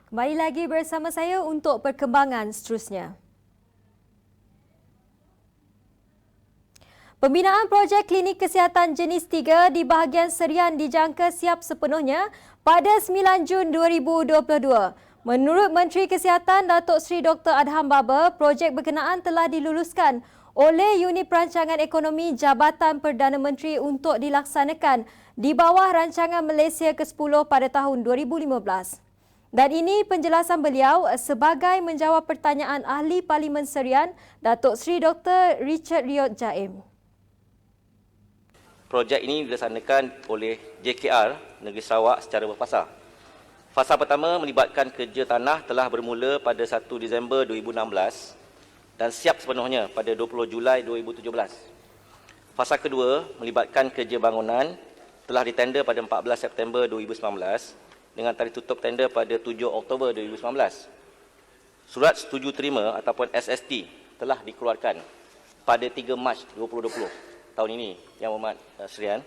Kembali lagi bersama saya untuk perkembangan seterusnya. Pembinaan projek klinik kesihatan jenis 3 di bahagian Serian dijangka siap sepenuhnya pada 9 Jun 2022. Menurut Menteri Kesihatan Datuk Seri Dr. Adham Baba, projek berkenaan telah diluluskan oleh Unit Perancangan Ekonomi Jabatan Perdana Menteri untuk dilaksanakan di bawah Rancangan Malaysia ke-10 pada tahun 2015. Dan ini penjelasan beliau sebagai menjawab pertanyaan Ahli Parlimen Serian, Datuk Seri Dr. Richard Riot Jaim. Projek ini dilaksanakan oleh JKR Negeri Sarawak secara berfasa. Fasa pertama melibatkan kerja tanah telah bermula pada 1 Disember 2016 dan siap sepenuhnya pada 20 Julai 2017. Fasa kedua melibatkan kerja bangunan telah ditender pada 14 September 2019 dengan tarikh tutup tender pada 7 Oktober 2019. Surat setuju terima ataupun SST telah dikeluarkan pada 3 Mac 2020. Tahun ini, Yang Berhormat Serian.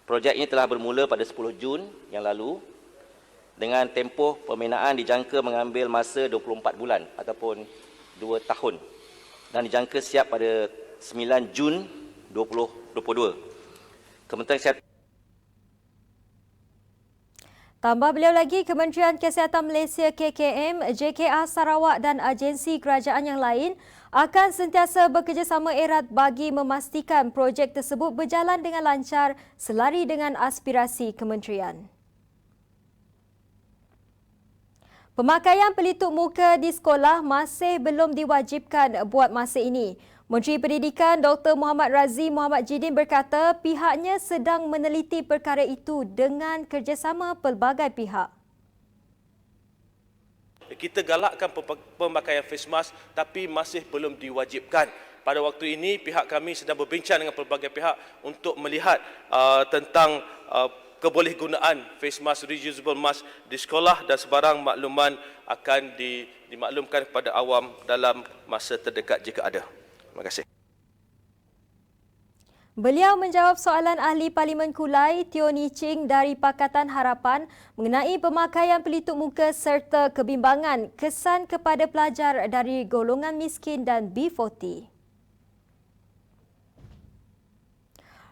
Projek ini telah bermula pada 10 Jun yang lalu dengan tempoh pembinaan dijangka mengambil masa 24 bulan ataupun 2 tahun dan dijangka siap pada 9 Jun 2022. Kementerian Kesihatan. Tambah beliau lagi, Kementerian Kesihatan Malaysia KKM, JKR Sarawak dan agensi kerajaan yang lain akan sentiasa bekerjasama erat bagi memastikan projek tersebut berjalan dengan lancar selari dengan aspirasi kementerian. Pemakaian pelitup muka di sekolah masih belum diwajibkan buat masa ini. Menteri Pendidikan Dr. Muhammad Razzi Muhammad Jidin berkata pihaknya sedang meneliti perkara itu dengan kerjasama pelbagai pihak. Kita galakkan pemakaian face mask tapi masih belum diwajibkan. Pada waktu ini pihak kami sedang berbincang dengan pelbagai pihak untuk melihat tentang kebolehgunaan face mask, reusable mask di sekolah dan sebarang makluman akan dimaklumkan kepada awam dalam masa terdekat jika ada. Terima kasih. Beliau menjawab soalan Ahli Parlimen Kulai Teo Ni Ching dari Pakatan Harapan mengenai pemakaian pelitup muka serta kebimbangan kesan kepada pelajar dari golongan miskin dan B40.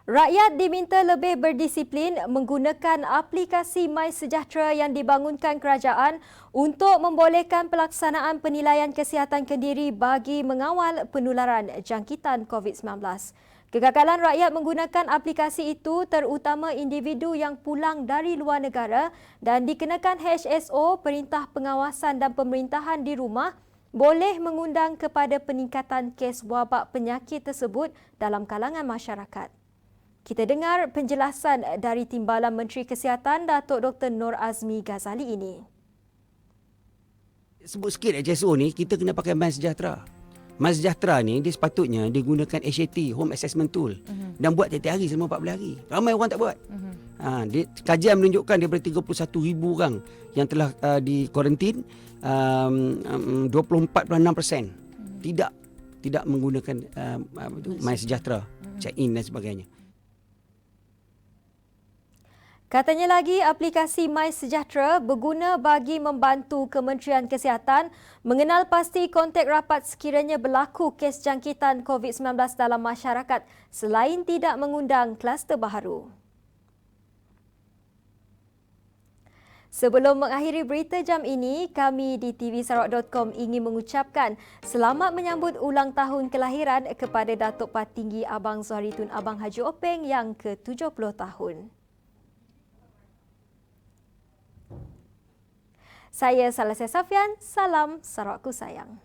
Rakyat diminta lebih berdisiplin menggunakan aplikasi MySejahtera yang dibangunkan kerajaan untuk membolehkan pelaksanaan penilaian kesihatan kendiri bagi mengawal penularan jangkitan COVID-19. Kegagalan rakyat menggunakan aplikasi itu terutama individu yang pulang dari luar negara dan dikenakan HSO, Perintah Pengawasan dan Pemerintahan di Rumah, boleh mengundang kepada peningkatan kes wabak penyakit tersebut dalam kalangan masyarakat. Kita dengar penjelasan dari Timbalan Menteri Kesihatan Datuk Dr. Nur Azmi Ghazali ini. Sebut sikit HSO ni, kita kena pakai MySejahtera. MySejahtera ni dia sepatutnya digunakan HAT, Home Assessment Tool, dan buat tiap-tiap hari selama 14 hari. Ramai orang tak buat. Kajian menunjukkan daripada 31,000 orang yang telah di kuarantin, 24.6% tidak menggunakan MySejahtera, check-in dan sebagainya. Katanya lagi, aplikasi MySejahtera berguna bagi membantu Kementerian Kesihatan mengenal pasti kontak rapat sekiranya berlaku kes jangkitan COVID-19 dalam masyarakat selain tidak mengundang kluster baharu. Sebelum mengakhiri berita jam ini, kami di tvsarawak.com ingin mengucapkan selamat menyambut ulang tahun kelahiran kepada Datuk Patinggi Abang Zuhari Tun Abang Haji Openg yang ke-70 tahun. Saya Salazar Safian, salam Sarawakku sayang.